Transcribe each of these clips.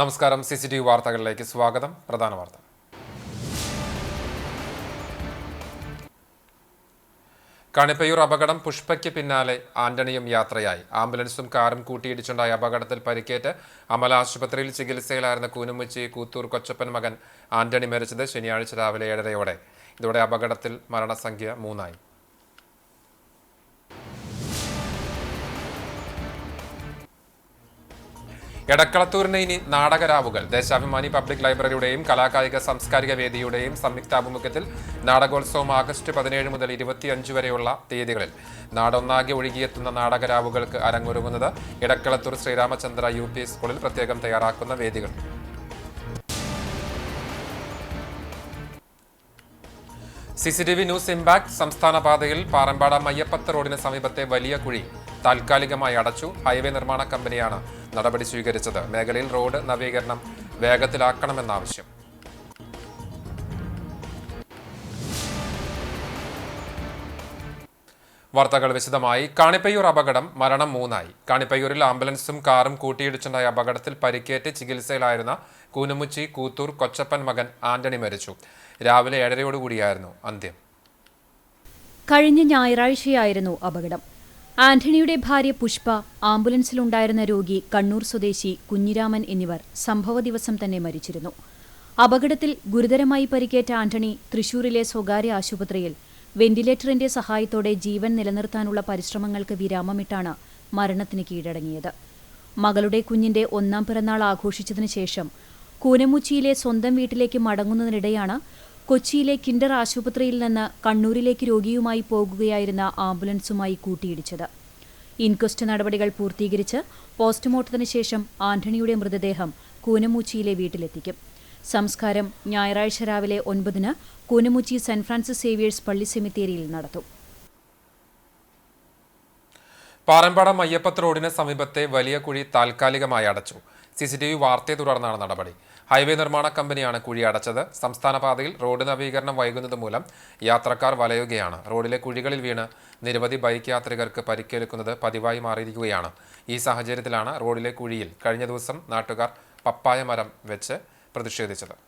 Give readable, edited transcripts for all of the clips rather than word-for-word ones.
നമസ്കാരം. CCTV വാർത്തകളിലേക്ക് സ്വാഗതം. പ്രധാന വാർത്ത. കണിപ്പയൂർ അപകടം. പുഷ്പയ്ക്ക് പിന്നാലെ ആന്റണിയും യാത്രയായി. ആംബുലൻസും കാറും കൂട്ടിയിടിച്ചുണ്ടായ അപകടത്തിൽ പരിക്കേറ്റ് അമല ആശുപത്രിയിൽ ചികിത്സയിലായിരുന്ന കൂനമുച്ചി കൂത്തൂർ കൊച്ചപ്പൻ മകൻ ആന്റണി മരിച്ചത് ശനിയാഴ്ച രാവിലെ 7:30-ഓടെ. ഇതോടെ അപകടത്തിൽ മരണസംഖ്യ 3 ആയി. എടക്കളത്തൂരിന് ഇനി നാടകരാവുകൾ. ദേശാഭിമാനി പബ്ലിക് ലൈബ്രറിയുടെയും കലാകായിക സാംസ്കാരിക വേദിയുടെയും സംയുക്താഭിമുഖ്യത്തിൽ നാടകോത്സവം ആഗസ്റ്റ് 17 മുതൽ 25 വരെയുള്ള തീയതികളിൽ നാടൊന്നാകെ ഒഴുകിയെത്തുന്ന നാടകരാവുകൾക്ക് അരങ്ങൊരുങ്ങുന്നത് എടക്കളത്തൂർ ശ്രീരാമചന്ദ്ര UP സ്കൂളിൽ പ്രത്യേകം തയ്യാറാക്കുന്ന വേദികൾ. CCTV news impact. സംസ്ഥാന പാതയിൽ പാറമ്പാട മയ്യപ്പത്ത് റോഡിന് സമീപത്തെ വലിയ കുഴി താൽക്കാലികമായി അടച്ചു. ഹൈവേ നിർമ്മാണ കമ്പനിയാണ് നടപടി സ്വീകരിച്ചത്. മേഖലയിൽ റോഡ് നവീകരണം വേഗത്തിലാക്കണമെന്നാവശ്യം. വാർത്തകൾ വിശദമായി. കാണിപ്പയ്യൂർ അപകടം. മരണം 3 ആയി. കാണിപ്പയ്യൂരിൽ ആംബുലൻസും കാറും കൂട്ടിയിടിച്ചുണ്ടായ അപകടത്തിൽ പരിക്കേറ്റ് ചികിത്സയിലായിരുന്ന കൂനമുച്ചി കൂത്തൂർ കൊച്ചപ്പൻ മകൻ ആന്റണി മരിച്ചു. രാവിലെ 7:30-ഓടുകൂടിയായിരുന്നു അന്ത്യം. കഴിഞ്ഞ ഞായറാഴ്ചയായിരുന്നു അപകടം. ആന്റണിയുടെ ഭാര്യ പുഷ്പ, ആംബുലൻസിലുണ്ടായിരുന്ന രോഗി കണ്ണൂർ സ്വദേശി കുഞ്ഞിരാമൻ എന്നിവർ സംഭവ ദിവസം തന്നെ മരിച്ചിരുന്നു. അപകടത്തിൽ ഗുരുതരമായി പരിക്കേറ്റ ആന്റണി തൃശൂരിലെ സ്വകാര്യ ആശുപത്രിയിൽ വെന്റിലേറ്ററിന്റെ സഹായത്തോടെ ജീവൻ നിലനിർത്താനുള്ള പരിശ്രമങ്ങൾക്ക് വിരാമമിട്ടാണ് മരണത്തിന് കീഴടങ്ങിയത്. മകളുടെ കുഞ്ഞിന്റെ 1ാം പിറന്നാൾ ആഘോഷിച്ചതിനു ശേഷം കൂനമുച്ചിയിലെ സ്വന്തം വീട്ടിലേക്ക് മടങ്ങുന്നതിനിടെയാണ് കൊച്ചിയിലെ കിൻഡർ ആശുപത്രിയിൽ നിന്ന് കണ്ണൂരിലേക്ക് രോഗിയുമായി പോകുകയായിരുന്ന ആംബുലൻസുമായി കൂട്ടിയിടിച്ചത്. ഇൻക്വസ്റ്റ് നടപടികൾ പൂർത്തീകരിച്ച് പോസ്റ്റ്മോർട്ടത്തിന് ശേഷം ആന്റണിയുടെ മൃതദേഹം കൂനമുച്ചിയിലെ വീട്ടിലെത്തിക്കും. സംസ്കാരം ഞായറാഴ്ച രാവിലെ 9-ന് കൂനമുച്ചി സെന്റ് ഫ്രാൻസിസ് സേവിയേഴ്സ് പള്ളി സെമിത്തേരിയിൽ നടത്തും. പാറമ്പാട മയ്യപ്പത്ത് റോഡിന് സമീപത്തെ വലിയ കുഴി താൽക്കാലികമായി അടച്ചു. CCTV വാർത്തയെ തുടർന്നാണ് നടപടി. ഹൈവേ നിർമ്മാണ കമ്പനിയാണ് കുഴി അടച്ചത്. സംസ്ഥാന പാതയിൽ റോഡ് നവീകരണം വൈകുന്നത് മൂലം യാത്രക്കാർ വലയുകയാണ്. റോഡിലെ കുഴികളിൽ വീണ് നിരവധി ബൈക്ക് യാത്രികർക്ക് പരിക്കേൽക്കുന്നത് പതിവായി മാറിയിരിക്കുകയാണ്. ഈ സാഹചര്യത്തിലാണ് റോഡിലെ കുഴിയിൽ കഴിഞ്ഞ ദിവസം നാട്ടുകാർ പപ്പായ മരം വെച്ച് പ്രതിഷേധിച്ചത്.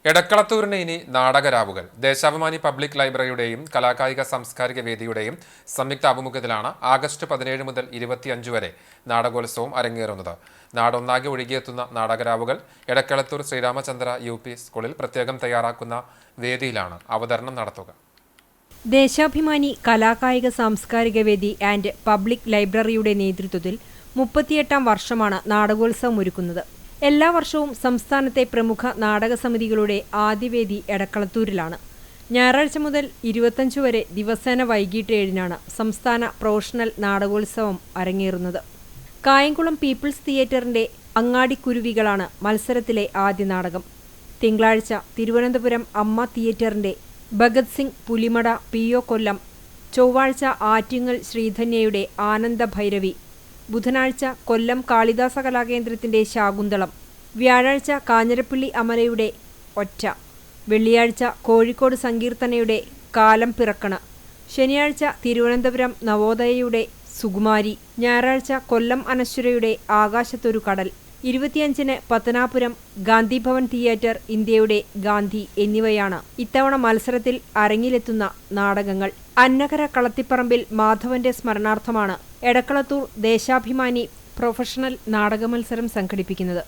എടക്കളത്തൂരിന് ഇനി നാടകരാവുകൾ. ദേശാഭിമാനി പബ്ലിക് ലൈബ്രറിയുടെയും കലാകായിക സാംസ്കാരിക വേദിയുടെയും സംയുക്താഭിമുഖ്യത്തിലാണ് ആഗസ്റ്റ് 17 മുതൽ 25 വരെ നാടകോത്സവം അരങ്ങേറുന്നത്. നാടൊന്നാകെ ഒഴുകിയെത്തുന്ന നാടകരാവുകൾ എടക്കളത്തൂർ ശ്രീരാമചന്ദ്ര UP സ്കൂളിൽ പ്രത്യേകം തയ്യാറാക്കുന്ന വേദിയിലാണ് അവതരണം നടത്തുക. ദേശാഭിമാനി കലാകായിക സാംസ്കാരിക വേദി ആൻഡ് പബ്ലിക് ലൈബ്രറിയുടെ നേതൃത്വത്തിൽ 38ാം വർഷമാണ് നാടകോത്സവം ഒരുക്കുന്നത്. എല്ലാ വർഷവും സംസ്ഥാനത്തെ പ്രമുഖ നാടക സമിതികളുടെ ആദ്യവേദി എടക്കളത്തൂരിലാണ്. ഞായറാഴ്ച മുതൽ 25 വരെ ദിവസേന വൈകിട്ട് 7-നാണ് സംസ്ഥാന പ്രൊഫഷണൽ നാടകോത്സവം അരങ്ങേറുന്നത്. കായംകുളം പീപ്പിൾസ് തിയേറ്ററിന്റെ അങ്ങാടിക്കുരുവികളാണ് മത്സരത്തിലെ ആദ്യ നാടകം. തിങ്കളാഴ്ച തിരുവനന്തപുരം അമ്മ തിയേറ്ററിന്റെ ഭഗത് സിംഗ് പുലിമട PO കൊല്ലം, ചൊവ്വാഴ്ച ആറ്റിങ്ങൽ ശ്രീധന്യയുടെ ആനന്ദഭൈരവി, ബുധനാഴ്ച കൊല്ലം കാളിദാസ കലാകേന്ദ്രത്തിന്റെ ശാകുന്തളം, വ്യാഴാഴ്ച കാഞ്ഞിരപ്പള്ളി അമലയുടെ ഒറ്റ, വെള്ളിയാഴ്ച കോഴിക്കോട് സങ്കീർത്തനയുടെ കാലം പിറക്കണ, ശനിയാഴ്ച തിരുവനന്തപുരം നവോദയയുടെ സുകുമാരി, ഞായറാഴ്ച കൊല്ലം അനശ്വരയുടെ ആകാശത്തൊരു കടൽ, 25-ന് പത്തനാപുരം ഗാന്ധിഭവൻ തിയേറ്റർ ഇന്ത്യയുടെ ഗാന്ധി എന്നിവയാണ് ഇത്തവണ മത്സരത്തിൽ അരങ്ങിലെത്തുന്ന നാടകങ്ങൾ. അന്നകര കളത്തിപ്പറമ്പിൽ മാധവന്റെ സ്മരണാർത്ഥമാണ് എടക്കളത്തൂർ ദേശാഭിമാനി പ്രൊഫഷണൽ നാടകമത്സരം സംഘടിപ്പിക്കുന്നത്.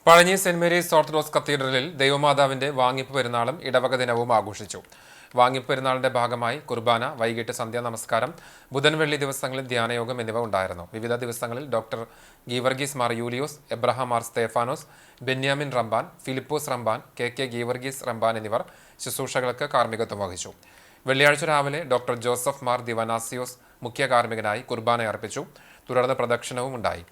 പഴഞ്ഞി സെന്റ് മേരീസ് ഓർത്തഡോക്സ് കത്തീഡ്രലിൽ ദൈവമാതാവിന്റെ വാങ്ങിപ്പ് പെരുന്നാളും ഇടവക ദിനവും ആഘോഷിച്ചു. വാങ്ങിപ്പ് പെരുന്നാളിന്റെ ഭാഗമായി കുർബാന, വൈകിട്ട് സന്ധ്യാനമസ്കാരം, ബുധൻ വെള്ളി ദിവസങ്ങളിൽ ധ്യാനയോഗം എന്നിവ ഉണ്ടായിരുന്നു. വിവിധ ദിവസങ്ങളിൽ doctor Geevarghese Mar Yulios, Abraham Mar Stephanos, Benyamin Ramban, Philipose Ramban, KK Geevarghese Ramban എന്നിവർ ശുശ്രൂഷകൾക്ക് കാർമ്മികത്വം വഹിച്ചു. വെള്ളിയാഴ്ച രാവിലെ ഡോക്ടർ ജോസഫ് മാർ ദിവനാസിയോസ് മുഖ്യ കാർമ്മികനായി കുർബാന അർപ്പിച്ചു. തുടർന്ന് പ്രദക്ഷിണവും ഉണ്ടായി.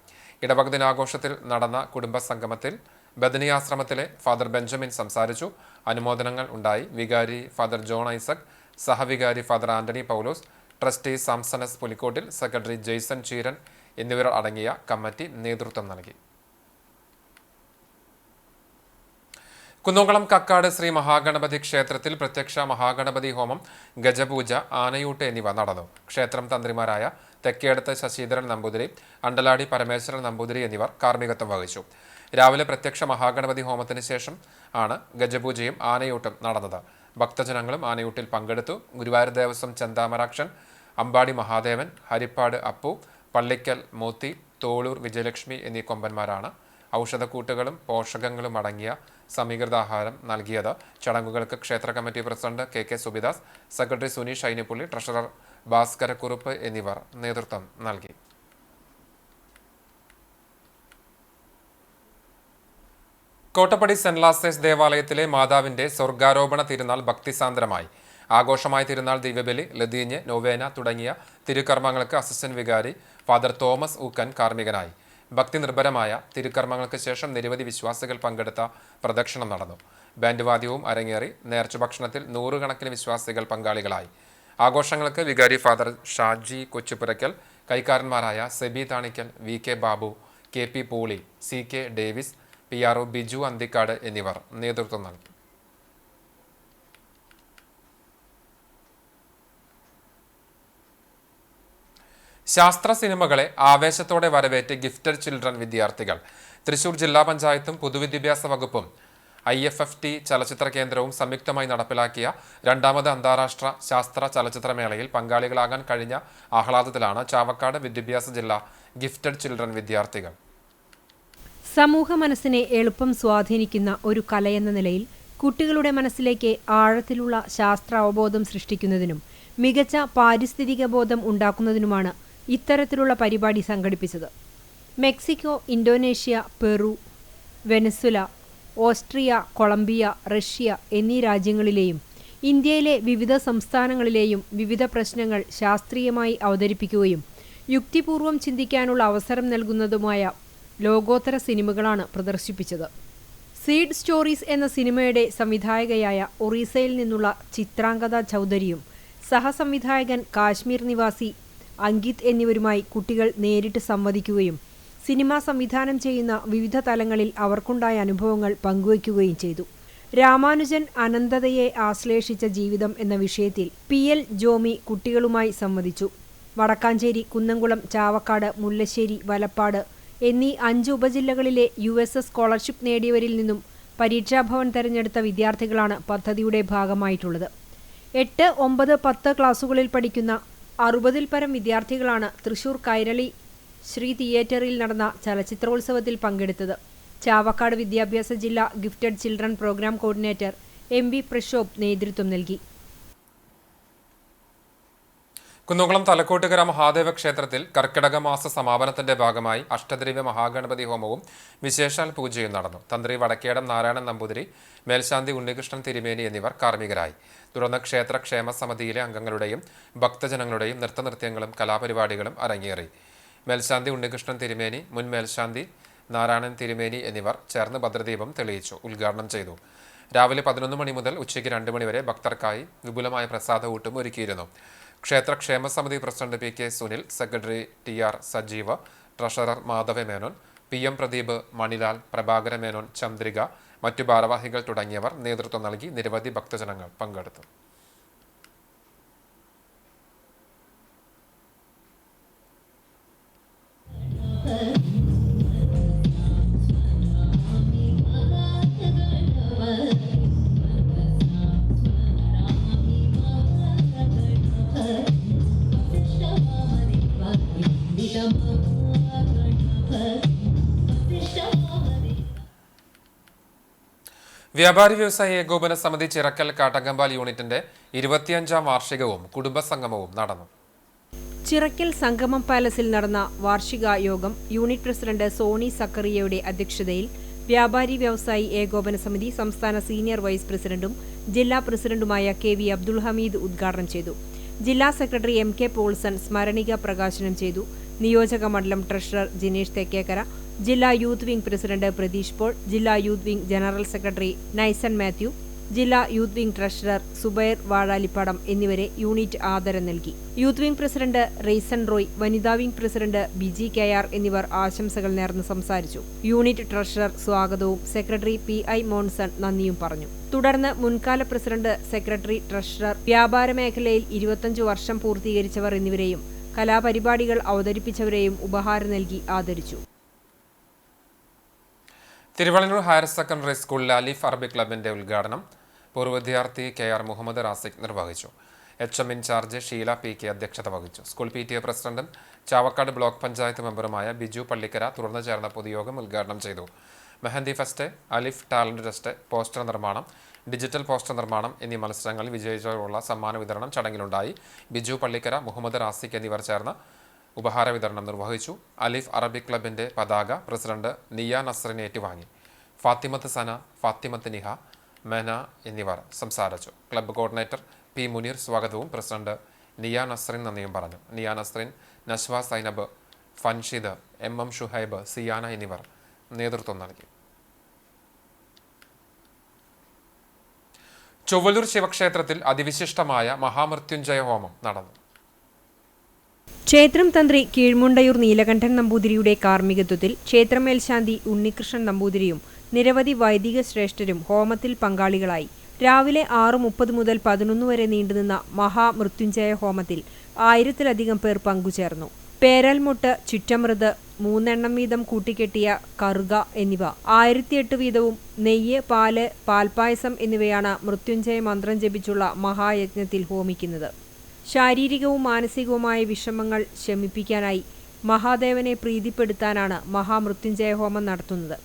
ഇടവക ദിനാഘോഷത്തിൽ നടന്ന കുടുംബ സംഗമത്തിൽ ബദനിയാശ്രമത്തിലെ ഫാദർ ബെഞ്ചമിൻ സംസാരിച്ചു. അനുമോദനങ്ങൾ ഉണ്ടായി. വികാരി ഫാദർ ജോൺ ഐസക്, സഹവികാരി ഫാദർ ആന്റണി പൗലോസ്, ട്രസ്റ്റി സാംസണസ് പുലിക്കോട്ടിൽ, സെക്രട്ടറി ജെയ്സൺ ചീരൻ എന്നിവർ അടങ്ങിയ കമ്മിറ്റി നേതൃത്വം നൽകി. കുന്നംകുളം കക്കാട് ശ്രീ മഹാഗണപതി ക്ഷേത്രത്തിൽ പ്രത്യക്ഷ മഹാഗണപതി ഹോമം, ഗജപൂജ, ആനയൂട്ട് എന്നിവ നടന്നു. ക്ഷേത്രം തന്ത്രിമാരായ തെക്കേടത്ത് ശശീധരൻ നമ്പൂതിരി, അണ്ടലാടി പരമേശ്വരൻ നമ്പൂതിരി എന്നിവർ കാർമ്മികത്വം വഹിച്ചു. രാവിലെ പ്രത്യക്ഷ മഹാഗണപതി ഹോമത്തിന് ശേഷം ആണ് ഗജപൂജയും ആനയൂട്ടും നടന്നത്. ഭക്തജനങ്ങളും ആനയൂട്ടിൽ പങ്കെടുത്തു. ഗുരുവായൂർ ദേവസ്വം ചെന്താമരാക്ഷൻ, അമ്പാടി മഹാദേവൻ, ഹരിപ്പാട് അപ്പു, പള്ളിക്കൽ മോത്തി, തോളൂർ വിജയലക്ഷ്മി എന്നീ കൊമ്പന്മാരാണ് ഔഷധക്കൂട്ടുകളും പോഷകങ്ങളും അടങ്ങിയ സമീകൃതാഹാരം നൽകിയത്. ചടങ്ങുകൾക്ക് ക്ഷേത്ര committee president K Subidas, secretary Suneesh Ainippulli, treasurer Bhaskarakurup എന്നിവർ നേതൃത്വം നൽകി. കോട്ടപ്പടി സെന്റ് ലാസേഴ്സ് ദേവാലയത്തിലെ മാതാവിന്റെ സ്വർഗാരോപണ തിരുനാൾ ഭക്തിസാന്ദ്രമായി. ആഘോഷമായ തിരുനാൾ ദിവ്യബലി, ലതീഞ്ഞ്, നൊവേന തുടങ്ങിയ തിരുക്കർമ്മങ്ങൾക്ക് അസിസ്റ്റന്റ് വികാരി ഫാദർ തോമസ് ഊക്കൻ കാർമ്മികനായി. ഭക്തി നിർഭരമായ തിരുക്കർമ്മങ്ങൾക്ക് ശേഷം നിരവധി വിശ്വാസികൾ പങ്കെടുത്ത പ്രദക്ഷിണം നടന്നു. ബാൻഡ് വാദ്യവും അരങ്ങേറി. നേർച്ച ഭക്ഷണത്തിൽ നൂറുകണക്കിന് വിശ്വാസികൾ പങ്കാളികളായി. ആഘോഷങ്ങൾക്ക് വികാരി ഫാദർ ഷാജി കൊച്ചുപുരയ്ക്കൽ, കൈക്കാരന്മാരായ Seby Thanikkal, VK Babu, KP Poly, CK Davis, PRO Biju Anthikad എന്നിവർ നേതൃത്വം നൽകി. ശാസ്ത്ര സിനിമകളെ ആവേശത്തോടെ വരവേറ്റ് ഗിഫ്റ്റഡ് ചിൽഡ്രൻ വിദ്യാർത്ഥികൾ. തൃശൂർ ജില്ലാ പഞ്ചായത്തും പൊതുവിദ്യാഭ്യാസ വകുപ്പും IFFT ചലച്ചിത്ര കേന്ദ്രവും സംയുക്തമായി നടപ്പിലാക്കിയ രണ്ടാമത് അന്താരാഷ്ട്ര ശാസ്ത്ര ചലച്ചിത്രമേളയിൽ പങ്കാളികളാകാൻ കഴിഞ്ഞ ആഹ്ലാദത്തിലാണ് ചാവക്കാട് വിദ്യാഭ്യാസ ജില്ലാ ഗിഫ്റ്റഡ് ചിൽഡ്രൻ വിദ്യാർത്ഥികൾ. സമൂഹ മനസ്സിനെ എളുപ്പം സ്വാധീനിക്കുന്ന ഒരു കലയെന്ന നിലയിൽ കുട്ടികളുടെ മനസ്സിലേക്ക് ആഴത്തിലുള്ള ശാസ്ത്ര അവബോധം സൃഷ്ടിക്കുന്നതിനും മികച്ച പാരിസ്ഥിതിക ബോധം ഉണ്ടാക്കുന്നതിനുമാണ് ഇത്തരത്തിലുള്ള പരിപാടി സംഘടിപ്പിച്ചത്. Mexico, Indonesia, Peru, Venezuela, Austria, Colombia, Russia എന്നീ രാജ്യങ്ങളിലെയും ഇന്ത്യയിലെ വിവിധ സംസ്ഥാനങ്ങളിലെയും വിവിധ പ്രശ്നങ്ങൾ ശാസ്ത്രീയമായി അവതരിപ്പിക്കുകയും യുക്തിപൂർവം ചിന്തിക്കാനുള്ള അവസരം നൽകുന്നതുമായ ലോകോത്തര സിനിമകളാണ് പ്രദർശിപ്പിച്ചത്. സീഡ് സ്റ്റോറീസ് എന്ന സിനിമയുടെ സംവിധായകയായ ഒറീസയിൽ നിന്നുള്ള ചിത്രാംഗത ചൗധരിയും സഹസംവിധായകൻ കാശ്മീർ നിവാസി അങ്കിത് എന്നിവരുമായി കുട്ടികൾ നേരിട്ട് സംവദിക്കുകയും സിനിമ സംവിധാനം ചെയ്യുന്ന വിവിധ തലങ്ങളിൽ അവർക്കുണ്ടായ അനുഭവങ്ങൾ പങ്കുവയ്ക്കുകയും ചെയ്തു. രാമാനുജൻ അനന്തതയെ ആശ്ലേഷിച്ച ജീവിതം എന്ന വിഷയത്തിൽ PL ജോമി കുട്ടികളുമായി സംവദിച്ചു. വടക്കാഞ്ചേരി, കുന്നംകുളം, ചാവക്കാട്, മുല്ലശ്ശേരി, വലപ്പാട് എന്നീ 5 ഉപജില്ലകളിലെ USS സ്കോളർഷിപ്പ് നേടിയവരിൽ നിന്നും പരീക്ഷാഭവൻ തെരഞ്ഞെടുത്ത വിദ്യാർത്ഥികളാണ് പദ്ധതിയുടെ ഭാഗമായിട്ടുള്ളത്. 8, 9, 10 ക്ലാസുകളിൽ പഠിക്കുന്ന 60-ൽ പരം വിദ്യാർത്ഥികളാണ് തൃശൂർ കൈരളി ശ്രീ തിയേറ്ററിൽ നടന്ന ചലച്ചിത്രോത്സവത്തിൽ പങ്കെടുത്തത്. ചാവക്കാട് വിദ്യാഭ്യാസ ജില്ലാ gifted children programme coordinator MB Prashobh നേതൃത്വം നൽകി. കുന്നംകുളം തലക്കോട്ടുകര മഹാദേവ ക്ഷേത്രത്തിൽ കർക്കിടക മാസ സമാപനത്തിന്റെ ഭാഗമായി അഷ്ടദ്രവ്യ മഹാഗണപതി ഹോമവും വിശേഷാൽ പൂജയും നടന്നു. തന്ത്രി വടക്കേടം നാരായണൻ നമ്പൂതിരി, മേൽശാന്തി ഉണ്ണികൃഷ്ണൻ തിരുമേനി എന്നിവർ കാർമ്മികരായി. തുടർന്ന് ക്ഷേത്ര ക്ഷേമ സമിതിയിലെ അംഗങ്ങളുടെയും ഭക്തജനങ്ങളുടെയും നൃത്തനൃത്യങ്ങളും കലാപരിപാടികളും അരങ്ങേറി. മേൽശാന്തി ഉണ്ണികൃഷ്ണൻ തിരുമേനി, മുൻ മേൽശാന്തി നാരായണൻ തിരുമേനി എന്നിവർ ചേർന്ന് ഭദ്രദീപം തെളിയിച്ചു ഉദ്ഘാടനം ചെയ്തു. രാവിലെ 11 മണി മുതൽ ഉച്ചയ്ക്ക് 2 മണി വരെ ഭക്തർക്കായി വിപുലമായ പ്രസാദ ഊട്ടും ഒരുക്കിയിരുന്നു. ക്ഷേത്ര ക്ഷേമ സമിതി president PK Sunil, secretary TR Sajeev, treasurer Madhava Menon, PM Pradeep, Manilal, Prabhakara Menon, Chandrika, മറ്റു ഭാരവാഹികൾ തുടങ്ങിയവർ നേതൃത്വം നൽകി. നിരവധി ഭക്തജനങ്ങൾ പങ്കെടുത്തു. വ്യാപാരി വ്യവസായ ഏകോപന സമിതി ചിറക്കൽ കാട്ടകമ്പാൽ യൂണിറ്റിന്റെ 25ാം വാർഷികവും കുടുംബസംഗമവും നടന്നു. ചിറക്കൽ സംഗമം പാലസിൽ നടന്ന വാർഷിക യോഗം യൂണിറ്റ് പ്രസിഡന്റ് സോണി സക്കറിയയുടെ അധ്യക്ഷതയിൽ വ്യാപാരി വ്യവസായി ഏകോപന സമിതി സംസ്ഥാന സീനിയർ വൈസ് പ്രസിഡന്റും ജില്ലാ പ്രസിഡന്റുമായ KV അബ്ദുൽ ഹമീദ് ഉദ്ഘാടനം ചെയ്തു. ജില്ലാ സെക്രട്ടറി MK പോൾസൺ സ്മരണിക പ്രകാശനം ചെയ്തു. നിയോജക മണ്ഡലം ട്രഷറർ ജിനേഷ് തെക്കേക്കര, ജില്ലാ youth wing president Pratheesh Paul, ജില്ലാ youth wing general secretary Naison Mathew, ജില്ലാ youth wing treasurer Zubair Vazhalippadam എന്നിവരെ യൂണിറ്റ് ആദരം നൽകി. Youth wing president Raison Roy, വനിതാ വിംഗ് പ്രസിഡന്റ് ബിജി കെആർ എന്നിവർ ആശംസകൾ നേർന്ന് സംസാരിച്ചു. യൂണിറ്റ് ട്രഷറർ സ്വാഗതവും സെക്രട്ടറി PI മോൺസൺ നന്ദിയും പറഞ്ഞു. തുടർന്ന് മുൻകാല പ്രസിഡന്റ്, സെക്രട്ടറി, ട്രഷറർ, വ്യാപാര മേഖലയിൽ 25 വർഷം പൂർത്തീകരിച്ചവർ എന്നിവരെയും കലാപരിപാടികൾ അവതരിപ്പിച്ചവരെയും ഉപഹാരം നൽകി ആദരിച്ചു. തിരുവള്ളൂർ ഹയർ സെക്കൻഡറി സ്കൂളിലെ അലിഫ് അറബിക് ക്ലബിന്റെ ഉദ്ഘാടനം പൂർവ്വ വിദ്യാർത്ഥി KR മുഹമ്മദ് റാസിഖ് നിർവഹിച്ചു. HM ഇൻചാർജ് ഷീല PK അധ്യക്ഷത വഹിച്ചു. സ്കൂൾ PTA പ്രസിഡന്റും ചാവക്കാട് ബ്ലോക്ക് പഞ്ചായത്ത് മെമ്പറുമായ ബിജു പള്ളിക്കര തുടർന്ന് ചേർന്ന പൊതുയോഗം ഉദ്ഘാടനം ചെയ്തു. മെഹന്തി ഫെസ്റ്റ്, അലിഫ് ടാലന്റ് ടെസ്റ്റ്, പോസ്റ്റർ നിർമ്മാണം, ഡിജിറ്റൽ പോസ്റ്റർ നിർമ്മാണം എന്നീ മത്സരങ്ങളിൽ വിജയിച്ചവർക്കുള്ള സമ്മാന വിതരണം ചടങ്ങിലുണ്ടായി. ബിജു പള്ളിക്കര, മുഹമ്മദ് റാസിഖ് എന്നിവർ ചേർന്ന് ഉപഹാര വിതരണം നിർവഹിച്ചു. അലിഫ് അറബിക് ക്ലബിന്റെ പതാക പ്രസിഡന്റ് നിയ നസ്റിൻ ഏറ്റുവാങ്ങി. ഫാത്തിമത്ത് സന, ഫാത്തിമത്ത് നിഹ, മെന എന്നിവർ സംസാരിച്ചു. ക്ലബ്ബ് കോർഡിനേറ്റർ P മുനീർ സ്വാഗതവും പ്രസിഡന്റ് നിയ നസ്റിൻ നന്ദിയും പറഞ്ഞു. നിയ നസ്റിൻ, നശ്വ സൈനബ്, ഫൻഷിദ്, MM ഷുഹൈബ്, സിയാന എന്നിവർ നേതൃത്വം നൽകി. ചൊവ്വലൂർ ശിവക്ഷേത്രത്തിൽ അതിവിശിഷ്ടമായ മഹാമൃത്യുഞ്ജയ ഹോമം നടന്നു. ക്ഷേത്രം തന്ത്രി കീഴ്മുണ്ടയൂർ നീലകണ്ഠൻ നമ്പൂതിരിയുടെ കാർമ്മികത്വത്തിൽ ക്ഷേത്ര മേൽശാന്തി ഉണ്ണികൃഷ്ണൻ നമ്പൂതിരിയും നിരവധി വൈദിക ശ്രേഷ്ഠരും ഹോമത്തിൽ പങ്കാളികളായി. രാവിലെ 6:30 മുതൽ 11 വരെ നീണ്ടുനിന്ന മഹാമൃത്യുഞ്ജയ ഹോമത്തിൽ 1000-ലധികം പേർ പങ്കുചേർന്നു. പേരൽമുട്ട്, ചുറ്റമൃത്, 3 എണ്ണം വീതം കൂട്ടിക്കെട്ടിയ കറുക എന്നിവ 1008 വീതവും നെയ്യ്, പാല്, പാൽപ്പായസം എന്നിവയാണ് മൃത്യുഞ്ജയ മന്ത്രം ജപിച്ചുള്ള മഹായജ്ഞത്തിൽ ഹോമിക്കുന്നത്. ശാരീരികവും മാനസികവുമായ വിഷമങ്ങൾ ശമിപ്പിക്കാനായി മഹാദേവനെ പ്രീതിപ്പെടുത്താനാണ് മഹാമൃത്യുഞ്ജയ ഹോമം നടത്തുന്നത്.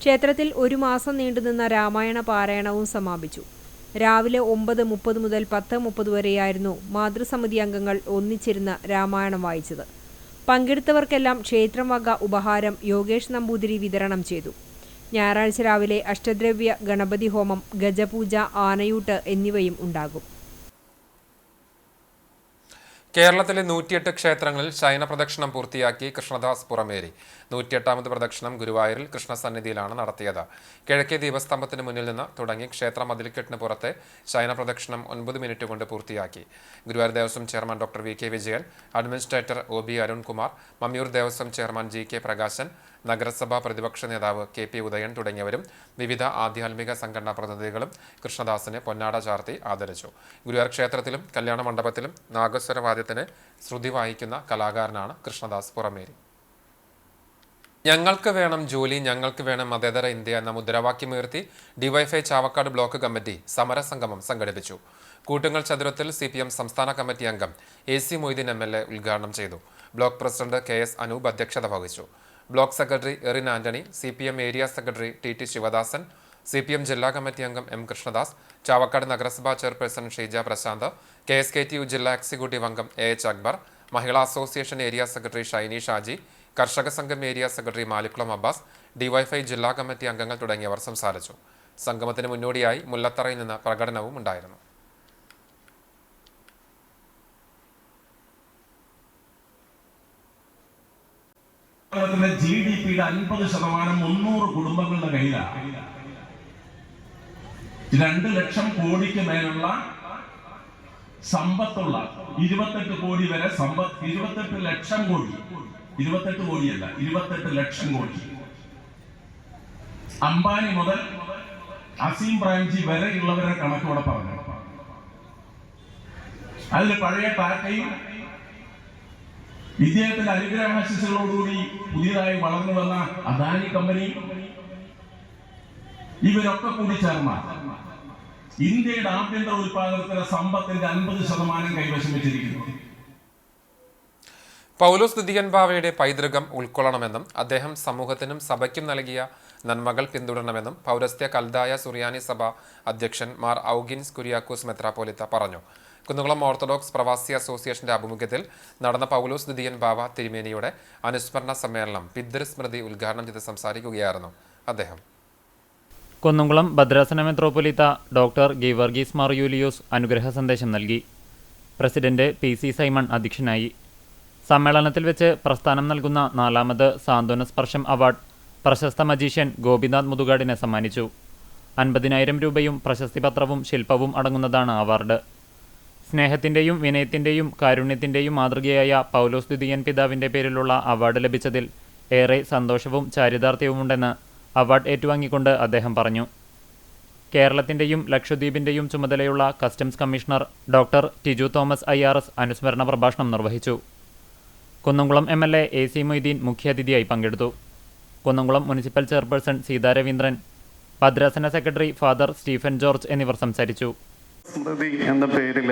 ക്ഷേത്രത്തിൽ 1 മാസം നീണ്ടുനിന്ന രാമായണ പാരായണവും സമാപിച്ചു. രാവിലെ 9:30 മുതൽ 10:30 വരെയായിരുന്നു മാതൃസമിതി അംഗങ്ങൾ ഒന്നിച്ചിരുന്ന് രാമായണം വായിച്ചത്. പങ്കെടുത്തവർക്കെല്ലാം ക്ഷേത്രം വക ഉപഹാരം യോഗേഷ് നമ്പൂതിരി വിതരണം ചെയ്തു. ഞായറാഴ്ച രാവിലെ അഷ്ടദ്രവ്യ ഗണപതി ഹോമം, ഗജപൂജ, ആനയൂട്ട് എന്നിവയും ഉണ്ടാകും. കേരളത്തിലെ 108 ക്ഷേത്രങ്ങളിൽ ശയന പ്രദക്ഷിണം പൂർത്തിയാക്കി കൃഷ്ണദാസ് പുറമേരി. 108ാമത് പ്രദക്ഷിണം ഗുരുവായൂരിൽ കൃഷ്ണസന്നിധിയിലാണ് നടത്തിയത്. കിഴക്കേ ദീപസ്തംഭത്തിന് മുന്നിൽ നിന്ന് തുടങ്ങി ക്ഷേത്ര മതിൽക്കെട്ടിന് പുറത്തെ ശയന പ്രദക്ഷിണം 9 മിനിറ്റ് കൊണ്ട് പൂർത്തിയാക്കി. Guruvayur Devaswom chairman doctor VK Vijayan, administrator OB Arunkumar, Mammiyur Devaswom chairman GK Prakashan, നഗരസഭാ പ്രതിപക്ഷ നേതാവ് KP ഉദയൻ തുടങ്ങിയവരും വിവിധ ആധ്യാത്മിക സംഘടനാ പ്രതിനിധികളും കൃഷ്ണദാസിനെ പൊന്നാട ചാർത്തി ആദരിച്ചു. ഗുരുവായൂർ ക്ഷേത്രത്തിലും കല്യാണ മണ്ഡപത്തിലും നാഗസ്വരവാദ്യത്തിന് ശ്രുതി വായിക്കുന്ന കലാകാരനാണ് കൃഷ്ണദാസ് പുറമേരി. ഞങ്ങൾക്ക് വേണം ജോലി, ഞങ്ങൾക്ക് വേണം മതേതര ഇന്ത്യ എന്ന മുദ്രാവാക്യമുയർത്തി DYFI ചാവക്കാട് ബ്ലോക്ക് കമ്മിറ്റി സമരസംഗമം സംഘടിപ്പിച്ചു. കൂട്ടുങ്ങൽ ചതുരത്തിൽ CPM സംസ്ഥാന കമ്മിറ്റി അംഗം AC മൊയ്തീൻ MLA ഉദ്ഘാടനം ചെയ്തു. ബ്ലോക്ക് പ്രസിഡന്റ് KS അനൂപ് അധ്യക്ഷത വഹിച്ചു. Block secretary Erin Antony, CPM area secretary TT Sivadasan, CPM ജില്ലാ കമ്മിറ്റി അംഗം M കൃഷ്ണദാസ്, ചാവക്കാട് നഗരസഭാ ചെയർപേഴ്സൺ ഷീജ പ്രശാന്ത്, KSKTU ജില്ലാ എക്സിക്യൂട്ടീവ് അംഗം AH Akbar, Mahila association area secretary Shiny Shaji, Karshaka Sangham area secretary Malikkulam Abbas, DYFI ജില്ലാ കമ്മിറ്റി അംഗങ്ങൾ തുടങ്ങിയവർ സംസാരിച്ചു. സംഗമത്തിന് മുന്നോടിയായി മുല്ലത്തറയിൽ നിന്ന് പ്രകടനവും ഉണ്ടായിരുന്നു. GDP-യുടെ 50% 300 കുടുംബങ്ങളുടെ കയ്യിലാണ്. 2 ലക്ഷം കോടിക്ക് മേലുള്ള സമ്പത്തുള്ള 28 കോടി വരെ സമ്പത്ത്, 28 ലക്ഷം കോടി, 28 കോടിയല്ല 28 ലക്ഷം കോടി. അംബാനി മുതൽ അസീം പ്രേംജി വരെയുള്ളവരെ കണക്കോടെ പറഞ്ഞു. അതിൽ പഴയ ടാറ്റയും ഇദ്ദേഹത്തിന്റെ അനുഗ്രഹാശിസുകളോടുകൂടി പുതിയതായി വളർന്നു വന്ന അദാനി കമ്പനി, ഇവരൊക്കെ കൂടി ചേർന്ന ഇന്ത്യയുടെ ആഭ്യന്തര ഉത്പാദനത്തിലെ സമ്പത്തിന്റെ 50% കൈവശം വെച്ചിരിക്കുന്നു. പൗലോസ് ദിദിയൻ ബാവയുടെ പൈതൃകം ഉൾക്കൊള്ളണമെന്നും അദ്ദേഹം സമൂഹത്തിനും സഭയ്ക്കും നൽകിയ നന്മകൾ പിന്തുടരണമെന്നും പൗരസ്ത്യ കൽദായ സുറിയാനി സഭ അധ്യക്ഷൻ മാർ ഔഗിൻസ് കുര്യാക്കോസ് മെത്രാപ്പോലിത്ത പറഞ്ഞു. കുന്നുകുളം ഓർത്തഡോക്സ് പ്രവാസി അസോസിയേഷന്റെ ആഭിമുഖ്യത്തിൽ നടന്ന പൗലോസ് ദിദിയൻ ബാവ തിരുമേനിയുടെ അനുസ്മരണ സമ്മേളനം പിതൃസ്മൃതി ഉദ്ഘാടനം ചെയ്ത് സംസാരിക്കുകയായിരുന്നു അദ്ദേഹം. കുന്നുകുളം ഭദ്രാസന മെത്രോപ്പൊലീത്ത ഡോക്ടർ ഗീവർഗീസ് മാർ യൂലിയോസ് അനുഗ്രഹ സന്ദേശം നൽകി. പ്രസിഡന്റ് PC സൈമൺ അധ്യക്ഷനായി. സമ്മേളനത്തിൽ വെച്ച് പ്രസ്ഥാനം നൽകുന്ന 4ാമത് സാന്ത്വന സ്പർശം അവാർഡ് പ്രശസ്ത മജീഷ്യൻ ഗോപിനാഥ് മുതുകാടിനെ സമ്മാനിച്ചു. 50,000 രൂപയും പ്രശസ്തിപത്രവും ശില്പവും അടങ്ങുന്നതാണ് അവാർഡ്. സ്നേഹത്തിൻ്റെയും വിനയത്തിൻ്റെയും കാരുണ്യത്തിൻ്റെയും മാതൃകയായ പൗലോസ് ദ്വിതീയൻ പിതാവിൻ്റെ പേരിലുള്ള അവാർഡ് ലഭിച്ചതിൽ ഏറെ സന്തോഷവും ചാരിതാർത്ഥ്യവുമുണ്ടെന്ന് അവാർഡ് ഏറ്റുവാങ്ങിക്കൊണ്ട് അദ്ദേഹം പറഞ്ഞു. കേരളത്തിൻ്റെയും ലക്ഷദ്വീപിൻ്റെയും ചുമതലയുള്ള customs commissioner doctor Tiju Thomas IRS അനുസ്മരണ പ്രഭാഷണം നിർവഹിച്ചു. കുന്നംകുളം MLA AC മൊയ്തീൻ മുഖ്യാതിഥിയായി പങ്കെടുത്തു. കുന്നംകുളം മുനിസിപ്പൽ ചെയർപേഴ്സൺ സീതാ രവീന്ദ്രൻ, ഭദ്രാസന സെക്രട്ടറി ഫാദർ സ്റ്റീഫൻ ജോർജ് എന്നിവർ സംസാരിച്ചു. സ്മൃതി എന്ന പേരിൽ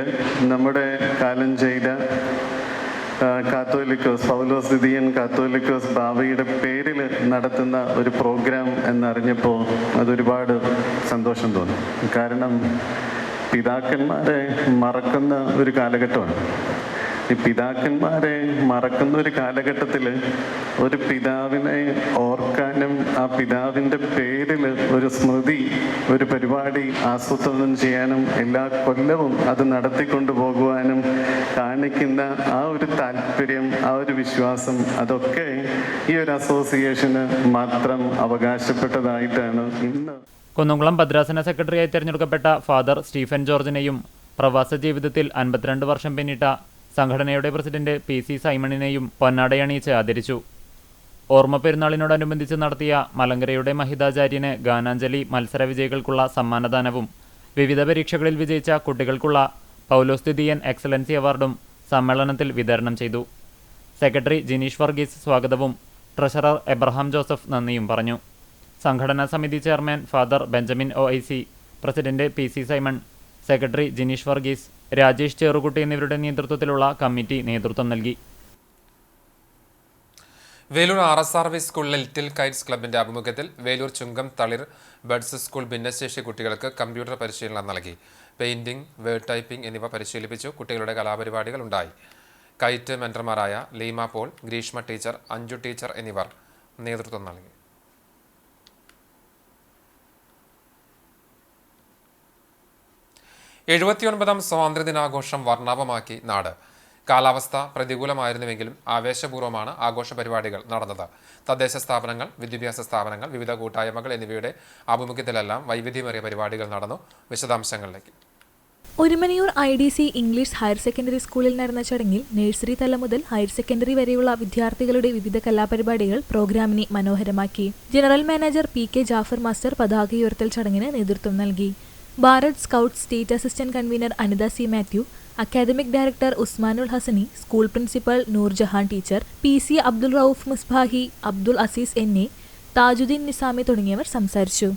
നമ്മുടെ കാലം ചെയ്ത കാത്തോലിക്കോസ് പൗലോസ് ദ്വിതീയൻ കാത്തോലിക്കോസ് ബാവയുടെ പേരിൽ നടത്തുന്ന ഒരു പ്രോഗ്രാം എന്നറിഞ്ഞപ്പോൾ അതൊരുപാട് സന്തോഷം തോന്നി. കാരണം പിതാക്കന്മാരെ മറക്കുന്ന ഒരു കാലഘട്ടമാണ്. ഈ പിതാക്കന്മാരെ മറക്കുന്ന ഒരു കാലഘട്ടത്തിൽ ഒരു പിതാവിനെ ഓർക്കാനും ആ പിതാവിൻ്റെ പേരിൽ ഒരു സ്മൃതി, ഒരു പരിപാടി ആസൂത്രണം ചെയ്യാനും എല്ലാ കൊല്ലവും അത് നടത്തിക്കൊണ്ടു പോകുവാനും കാണിക്കുന്ന ആ ഒരു താല്പര്യം, ആ ഒരു വിശ്വാസം, അതൊക്കെ ഈ ഒരു അസോസിയേഷന് മാത്രം അവകാശപ്പെട്ടതായിട്ടാണ് ഇന്ന്. കുന്നംകുളം ഭദ്രാസന സെക്രട്ടറിയായി തിരഞ്ഞെടുക്കപ്പെട്ട ഫാദർ സ്റ്റീഫൻ ജോർജിനെയും പ്രവാസ ജീവിതത്തിൽ 52 വർഷം പിന്നിട്ട സംഘടനയുടെ പ്രസിഡന്റ് PC സൈമണിനെയും പൊന്നാടയണിയിച്ച് ആദരിച്ചു. ഓർമ്മ പെരുന്നാളിനോടനുബന്ധിച്ച് നടത്തിയ മലങ്കരയുടെ മഹിതാചാര്യന് ഗാനാഞ്ജലി മത്സര വിജയികൾക്കുള്ള സമ്മാനദാനവും വിവിധ പരീക്ഷകളിൽ വിജയിച്ച കുട്ടികൾക്കുള്ള പൗലോസ് ദ്വിതീയൻ എക്സലൻസി അവാർഡും സമ്മേളനത്തിൽ വിതരണം ചെയ്തു. സെക്രട്ടറി ജിനീഷ് വർഗീസ് സ്വാഗതവും ട്രഷറർ എബ്രഹാം ജോസഫ് നന്ദിയും പറഞ്ഞു. സംഘടനാ സമിതി chairman father Benjamin OIC, president PC Simon, secretary Jineesh Varghese, Rajesh Cherukutty എന്നിവരുടെ നേതൃത്വത്തിലുള്ള കമ്മിറ്റി നേതൃത്വം നൽകി. വേലൂർ RSRV സ്കൂളിലെ ലിറ്റിൽ കൈറ്റ്സ് ക്ലബിന്റെ ആഭിമുഖ്യത്തിൽ വേലൂർ ചുങ്കം തളിർ ബഡ്സ് സ്കൂൾ ഭിന്നശേഷി കുട്ടികൾക്ക് കമ്പ്യൂട്ടർ പരിശീലനം നൽകി. പെയിന്റിംഗ്, വേർഡ് ടൈപ്പിംഗ് എന്നിവ പരിശീലിപ്പിച്ചു. കുട്ടികളുടെ കലാപരിപാടികൾ ഉണ്ടായി. കൈറ്റ് മെന്റർമാരായ Leema Paul, Greeshma teacher, Anju teacher എന്നിവർ നേതൃത്വം നൽകി. 79ാം സ്വാതന്ത്ര്യദിനാഘോഷം വർണ്ണാഭമാക്കി നാട്. കാലാവസ്ഥ പ്രതികൂലമായിരുന്നുവെങ്കിലും ആവേശപൂർവ്വമാണ് ആഘോഷ പരിപാടികൾ നടന്നത്. തദ്ദേശ സ്ഥാപനങ്ങൾ, വിദ്യാഭ്യാസ സ്ഥാപനങ്ങൾ, വിവിധ കൂട്ടായ്മകൾ എന്നിവയുടെ ആഭിമുഖ്യത്തിലെല്ലാം വൈവിധ്യമേറിയ പരിപാടികൾ നടന്നു. വിശദാംശങ്ങളിലേക്ക്. Orumanayur IDC English higher secondary സ്കൂളിൽ നടന്ന ചടങ്ങിൽ നഴ്സറി തലം മുതൽ ഹയർ സെക്കൻഡറി വരെയുള്ള വിദ്യാർത്ഥികളുടെ വിവിധ കലാപരിപാടികൾ പ്രോഗ്രാമിനെ മനോഹരമാക്കി. General manager PK Jafar master പതാകയുയർത്തൽ ചടങ്ങിന് നേതൃത്വം നൽകി. Bharat scout state assistant convener Anitha C. Mathew, academic director Usmanul Hasani, school principal Noorjahan teacher, PC Abdul Rauf Musbahi, Abdul Azeez NA, Thajuddeen Nizami തുടങ്ങിയവർ സംസാരിച്ചു.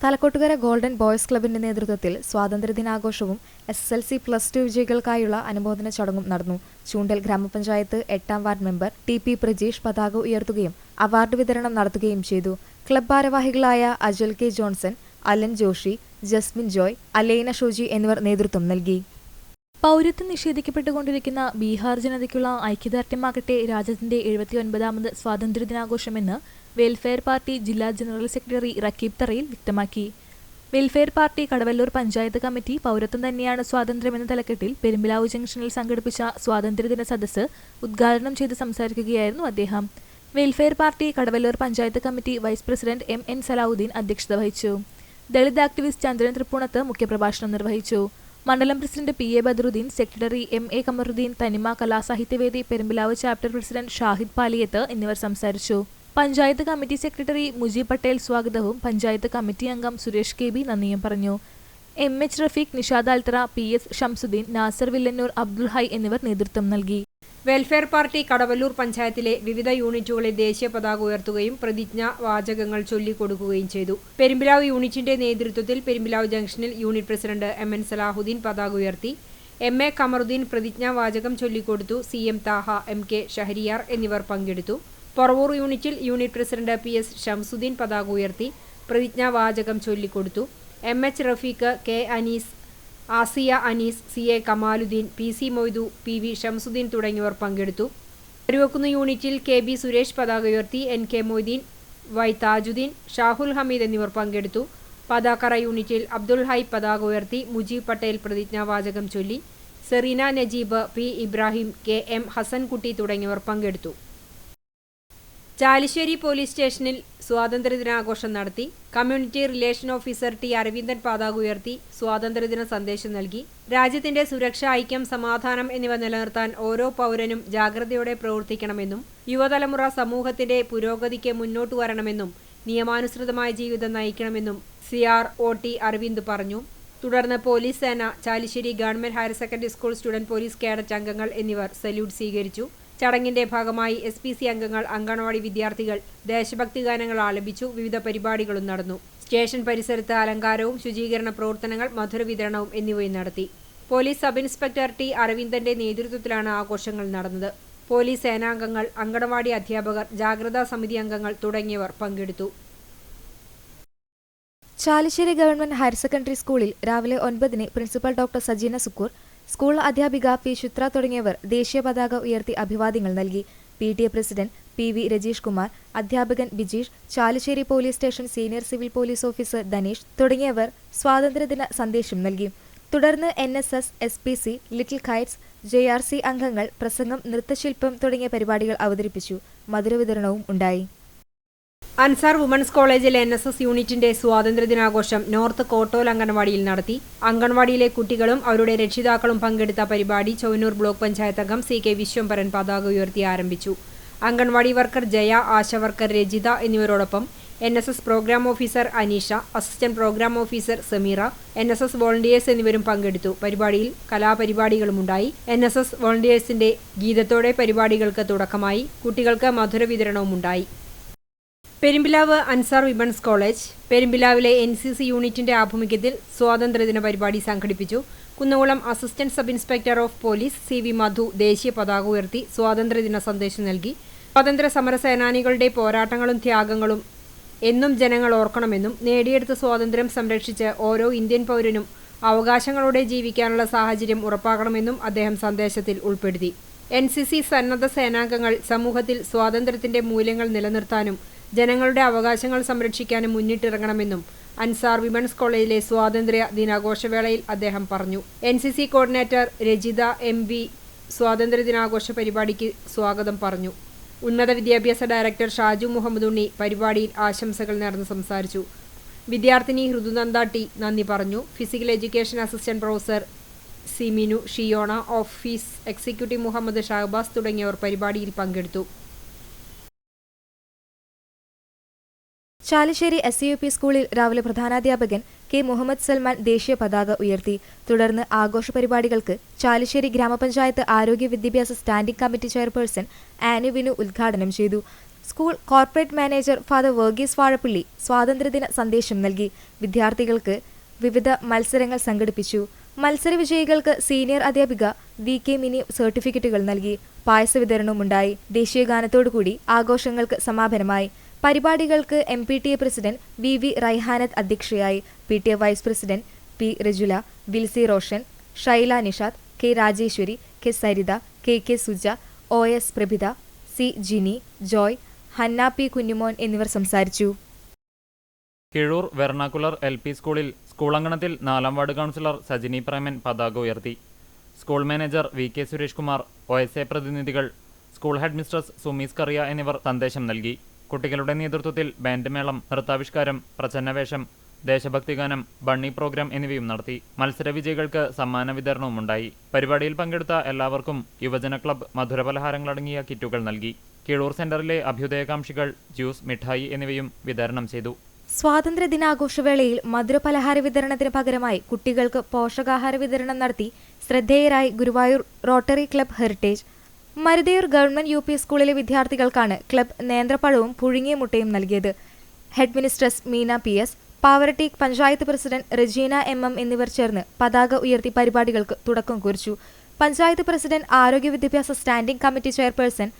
തലക്കോട്ടുകര ഗോൾഡൻ ബോയ്സ് ക്ലബിന്റെ നേതൃത്വത്തിൽ സ്വാതന്ത്ര്യദിനാഘോഷവും SSLC+2 വിജയികൾക്കായുള്ള അനുമോദന ചടങ്ങും നടന്നു. ചൂണ്ടൽ ഗ്രാമപഞ്ചായത്ത് 8ാം വാർഡ് മെമ്പർ TP പ്രജീഷ് പതാക ഉയർത്തുകയും അവാർഡ് വിതരണം നടത്തുകയും ചെയ്തു. ക്ലബ് ഭാരവാഹികളായ Ajal K. Johnson, Alan Joshi, Jasmin Joy, Alaina Shoji എന്നിവർ നേതൃത്വം നൽകി. പൗരത്വം നിഷേധിക്കപ്പെട്ടുകൊണ്ടിരിക്കുന്ന ബീഹാർ ജനതയ്ക്കുള്ള ഐക്യദാർഢ്യമാകട്ടെ രാജ്യത്തിന്റെ 79ാമത് സ്വാതന്ത്ര്യദിനാഘോഷമെന്ന് വെൽഫെയർ പാർട്ടി ജില്ലാ ജനറൽ സെക്രട്ടറി റക്കീബ് തറയിൽ വ്യക്തമാക്കി. Welfare Party Kadavallur panchayat committee പൗരത്വം തന്നെയാണ് സ്വാതന്ത്ര്യമെന്ന തലക്കെട്ടിൽ പെരുമ്പിലാവ് ജംഗ്ഷനിൽ സംഘടിപ്പിച്ച സ്വാതന്ത്ര്യദിന സദസ്സ് ഉദ്ഘാടനം ചെയ്ത് സംസാരിക്കുകയായിരുന്നു അദ്ദേഹം. Welfare Party Kadavallur panchayat committee vice president MN Salahuddin അധ്യക്ഷത വഹിച്ചു. ദളിത് ആക്ടിവിസ്റ്റ് ചന്ദ്രൻ തൃപ്പൂണത്ത് മുഖ്യപ്രഭാഷണം നിർവഹിച്ചു. മണ്ഡലം president PA Badaruddin, secretary MA Kamaruddin, Thanima കലാസാഹിത്യവേദി പെരുമ്പിലാവ് ചാപ്റ്റർ പ്രസിഡന്റ് ഷാഹിദ് പാലിയത്ത് എന്നിവർ സംസാരിച്ചു. പഞ്ചായത്ത് കമ്മിറ്റി സെക്രട്ടറി മുജീബ് പട്ടേൽ സ്വാഗതവും പഞ്ചായത്ത് കമ്മിറ്റി അംഗം സുരേഷ് KB നന്ദിയും പറഞ്ഞു. MH റഫീഖ്, നിഷാദ് ആൽത്തറ, PS ഷംസുദ്ദീൻ, നാസർ വില്ലന്നൂർ, അബ്ദുൾ ഹൈ എന്നിവർ നേതൃത്വം നൽകി. വെൽഫെയർ പാർട്ടി കടവല്ലൂർ പഞ്ചായത്തിലെ വിവിധ യൂണിറ്റുകളിൽ ദേശീയ പതാക ഉയർത്തുകയും പ്രതിജ്ഞാ വാചകങ്ങൾ ചൊല്ലിക്കൊടുക്കുകയും ചെയ്തു. പെരുമ്പിലാവ് യൂണിറ്റിന്റെ നേതൃത്വത്തിൽ പെരുമ്പിലാവ് ജംഗ്ഷനിൽ യൂണിറ്റ് പ്രസിഡന്റ് MN സലാഹുദ്ദീൻ പതാക ഉയർത്തി. MA കമറുദ്ദീൻ പ്രതിജ്ഞാ വാചകം ചൊല്ലിക്കൊടുത്തു. CM താഹ, MK ഷഹരിയാർ എന്നിവർ പങ്കെടുത്തു. പറവൂർ യൂണിറ്റിൽ യൂണിറ്റ് പ്രസിഡന്റ് PS ഷംസുദ്ദീൻ പതാക ഉയർത്തി പ്രതിജ്ഞാ വാചകം ചൊല്ലിക്കൊടുത്തു. MH Rafeeq, K Anees, Asiya Anees, CA Kamaluddin, PC Moidu, PV Shamsuddin തുടങ്ങിയവർ പങ്കെടുത്തു. അരുവക്കുന്ന് യൂണിറ്റിൽ KB സുരേഷ് പതാക ഉയർത്തി. NK മൊയ്തീൻ, Y താജുദ്ദീൻ, ഷാഹുൽ ഹമീദ് എന്നിവർ പങ്കെടുത്തു. പതാക്കറ യൂണിറ്റിൽ അബ്ദുൾ ഹൈ പതാക ഉയർത്തി. മുജീബ് പട്ടേൽ പ്രതിജ്ഞാവാചകം ചൊല്ലി. Serena Najeeb, P Ibrahim, KM Hasankutty തുടങ്ങിയവർ പങ്കെടുത്തു. ചാലിശ്ശേരി പോലീസ് സ്റ്റേഷനിൽ സ്വാതന്ത്ര്യദിനാഘോഷം നടത്തി. Community relation officer T Aravindan പതാക ഉയർത്തി സ്വാതന്ത്ര്യദിന സന്ദേശം നൽകി. രാജ്യത്തിന്റെ സുരക്ഷ, ഐക്യം, സമാധാനം എന്നിവ നിലനിർത്താൻ ഓരോ പൗരനും ജാഗ്രതയോടെ പ്രവർത്തിക്കണമെന്നും യുവതലമുറ സമൂഹത്തിന്റെ പുരോഗതിക്ക് മുന്നോട്ടു വരണമെന്നും നിയമാനുസൃതമായ ജീവിതം നയിക്കണമെന്നും CRO ടി അരവിന്ദ് പറഞ്ഞു. തുടർന്ന് പോലീസ് സേന, Chalissery government higher secondary school student police cadet അംഗങ്ങൾ എന്നിവർ സല്യൂട്ട് സ്വീകരിച്ചു. ചടങ്ങിന്റെ ഭാഗമായി SPC അംഗങ്ങൾ, അങ്കണവാടി വിദ്യാർത്ഥികൾ ദേശഭക്തി ഗാനങ്ങൾ ആലപിച്ചു. വിവിധ പരിപാടികളും നടന്നു. സ്റ്റേഷൻ പരിസരത്ത് അലങ്കാരവും ശുചീകരണ പ്രവർത്തനങ്ങൾ, മധുരവിതരണവും എന്നിവയും നടത്തി. പോലീസ് സബ് ഇൻസ്പെക്ടർ ടി അരവിന്ദന്റെ നേതൃത്വത്തിലാണ് ആഘോഷങ്ങൾ നടന്നത്. പോലീസ് സേനാംഗങ്ങൾ, അങ്കണവാടി അധ്യാപകർ, ജാഗ്രതാ സമിതി അംഗങ്ങൾ തുടങ്ങിയവർ പങ്കെടുത്തു. ചാലിശ്ശേരി ഗവൺമെന്റ് ഹയർ സെക്കൻഡറി സ്കൂളിൽ രാവിലെ 9-ന് principal doctor Sajina Sukkur, school അധ്യാപിക P. ചിത്ര തുടങ്ങിയവർ ദേശീയ പതാക ഉയർത്തി അഭിവാദ്യങ്ങൾ നൽകി. PTA president PV Rajeesh Kumar, അധ്യാപകൻ Bijeesh, Chalissery police station senior civil police officer Dhaneesh തുടങ്ങിയവർ സ്വാതന്ത്ര്യദിന സന്ദേശം നൽകി. തുടർന്ന് NSS, SPC, little kites, JRC അംഗങ്ങൾ പ്രസംഗം, നൃത്തശില്പം തുടങ്ങിയ പരിപാടികൾ അവതരിപ്പിച്ചു. മധുരവിതരണവും ഉണ്ടായി. അൻസാർ വുമൻസ് കോളേജിലെ NSS യൂണിറ്റിന്റെ സ്വാതന്ത്ര്യദിനാഘോഷം നോർത്ത് കോട്ടോൽ അങ്കണവാടിയിൽ നടത്തി. അങ്കണവാടിയിലെ കുട്ടികളും അവരുടെ രക്ഷിതാക്കളും പങ്കെടുത്ത പരിപാടി ചൊവ്വന്നൂർ ബ്ലോക്ക് പഞ്ചായത്ത് അംഗം CK വിശ്വംഭരൻ പതാക ഉയർത്തി ആരംഭിച്ചു. അങ്കണവാടി വർക്കർ ജയ, ആശ വർക്കർ രജിത എന്നിവരോടൊപ്പം NSS programme officer Aneesha, assistant programme officer Sameera, NSS volunteers എന്നിവരും പങ്കെടുത്തു. പരിപാടിയിൽ കലാപരിപാടികളുമുണ്ടായി. NSS വോളണ്ടിയേഴ്സിന്റെ ഗീതത്തോടെ പരിപാടികൾക്ക് തുടക്കമായി. കുട്ടികൾക്ക് മധുരവിതരണവും ഉണ്ടായി. പെരുമ്പിലാവ് അൻസാർ വിമൻസ് കോളേജ്, പെരുമ്പിലാവിലെ NCC യൂണിറ്റിന്റെ ആഭിമുഖ്യത്തിൽ സ്വാതന്ത്ര്യദിന പരിപാടി സംഘടിപ്പിച്ചു. Kunnamkulam assistant sub inspector of police CV Madhu ദേശീയ പതാക ഉയർത്തി സ്വാതന്ത്ര്യദിന സന്ദേശം നൽകി. സ്വാതന്ത്ര്യ സമര സേനാനികളുടെ പോരാട്ടങ്ങളും ത്യാഗങ്ങളും എന്നും ജനങ്ങൾ ഓർക്കണമെന്നും നേടിയെടുത്ത സ്വാതന്ത്ര്യം സംരക്ഷിച്ച് ഓരോ ഇന്ത്യൻ പൗരനും അവകാശങ്ങളോടെ ജീവിക്കാനുള്ള സാഹചര്യം ഉറപ്പാക്കണമെന്നും അദ്ദേഹം സന്ദേശത്തിൽ ഉൾപ്പെടുത്തി. NCC സന്നദ്ധ സേനാംഗങ്ങൾ സമൂഹത്തിൽ സ്വാതന്ത്ര്യത്തിന്റെ മൂല്യങ്ങൾ നിലനിർത്താനും ജനങ്ങളുടെ അവകാശങ്ങൾ സംരക്ഷിക്കാനും മുന്നിട്ടിറങ്ങണമെന്നും അൻസാർ വിമൻസ് കോളേജിലെ സ്വാതന്ത്ര്യ ദിനാഘോഷവേളയിൽ അദ്ദേഹം പറഞ്ഞു. NCC കോർഡിനേറ്റർ രജിത MV സ്വാതന്ത്ര്യദിനാഘോഷ പരിപാടിക്ക് സ്വാഗതം പറഞ്ഞു. ഉന്നത വിദ്യാഭ്യാസ ഡയറക്ടർ ഷാജു മുഹമ്മദ് ഉണ്ണി പരിപാടിയിൽ ആശംസകൾ നേർന്ന് സംസാരിച്ചു. വിദ്യാർത്ഥിനി ഋതുനന്ദ T നന്ദി പറഞ്ഞു. Physical education assistant professor Siminu, Shiona, office executive Muhammad Shahabaz തുടങ്ങിയവർ പരിപാടിയിൽ പങ്കെടുത്തു. ചാലിശ്ശേരി SUP സ്കൂളിൽ രാവിലെ പ്രധാനാധ്യാപകൻ K. മുഹമ്മദ് സൽമാൻ ദേശീയ പതാക ഉയർത്തി. തുടർന്ന് ആഘോഷ പരിപാടികൾക്ക് ചാലിശ്ശേരി ഗ്രാമപഞ്ചായത്ത് ആരോഗ്യ വിദ്യാഭ്യാസ standing committee chairperson Annie Vinu ഉദ്ഘാടനം ചെയ്തു. School corporate manager father Varghese Vazhappally സ്വാതന്ത്ര്യദിന സന്ദേശം നൽകി. വിദ്യാർത്ഥികൾക്ക് വിവിധ മത്സരങ്ങൾ സംഘടിപ്പിച്ചു. മത്സര വിജയികൾക്ക് സീനിയർ അധ്യാപിക VK മിനി സർട്ടിഫിക്കറ്റുകൾ നൽകി. പായസ വിതരണവുമുണ്ടായി. ദേശീയ ഗാനത്തോടുകൂടി ആഘോഷങ്ങൾക്ക് സമാപനമായി. പരിപാടികൾക്ക് MPTA പ്രസിഡന്റ് VV റൈഹാനത്ത് അധ്യക്ഷയായി. PTA vice president P. Rajula, Wilsy Roshan, Shaila Nishad, K. Rajeswari, K. Saritha, KK Suja, OS Prabhitha, C. Jini, Joy, Hanna P. Kunjumon എന്നിവർ സംസാരിച്ചു. കിഴൂർ വെർണാക്കുലർ LP സ്കൂളിൽ സ്കൂളങ്കണത്തിൽ 4ാം വാർഡ് കൗൺസിലർ സജിനി പ്രേമൻ പതാക ഉയർത്തി. School manager VK Suresh Kumar, OSA പ്രതിനിധികൾ, school head mistress Sumees Kariya എന്നിവർ സന്ദേശം നൽകി. കുട്ടികളുടെ നേതൃത്വത്തിൽ ബാൻഡ് മേളം, നൃത്താവിഷ്കാരം, പ്രച്ഛന്നവേഷം, ദേശഭക്തിഗാനം, ബണ്ണി പ്രോഗ്രാം എന്നിവയും നടത്തി. മത്സര വിജയികൾക്ക് സമ്മാന വിതരണവുമുണ്ടായി. പരിപാടിയിൽ പങ്കെടുത്ത എല്ലാവർക്കും യുവജന ക്ലബ്ബ് മധുരപലഹാരങ്ങളടങ്ങിയ കിറ്റുകൾ നൽകി. കിഴൂർ സെന്ററിലെ അഭ്യുദയകാംക്ഷികൾ ജ്യൂസ്, മിഠായി എന്നിവയും വിതരണം ചെയ്തു. സ്വാതന്ത്ര്യ ദിനാഘോഷവേളയിൽ മധുരപലഹാര വിതരണത്തിന് പകരമായി കുട്ടികൾക്ക് പോഷകാഹാര വിതരണം നടത്തി ശ്രദ്ധേയരായി Guruvayur rotary club heritage. Maruthayur government UP സ്കൂളിലെ വിദ്യാർത്ഥികൾക്കാണ് ക്ലബ്ബ് നേന്ത്രപ്പഴവും പുഴുങ്ങിയ മുട്ടയും നൽകിയത്. Head ministress Meena PS, Pavaratty panchayat president Rajeena MM എന്നിവർ ചേർന്ന് പതാക ഉയർത്തി പരിപാടികൾക്ക് തുടക്കം കുറിച്ചു. പഞ്ചായത്ത് പ്രസിഡന്റ് ആരോഗ്യ വിദ്യാഭ്യാസ standing committee chairperson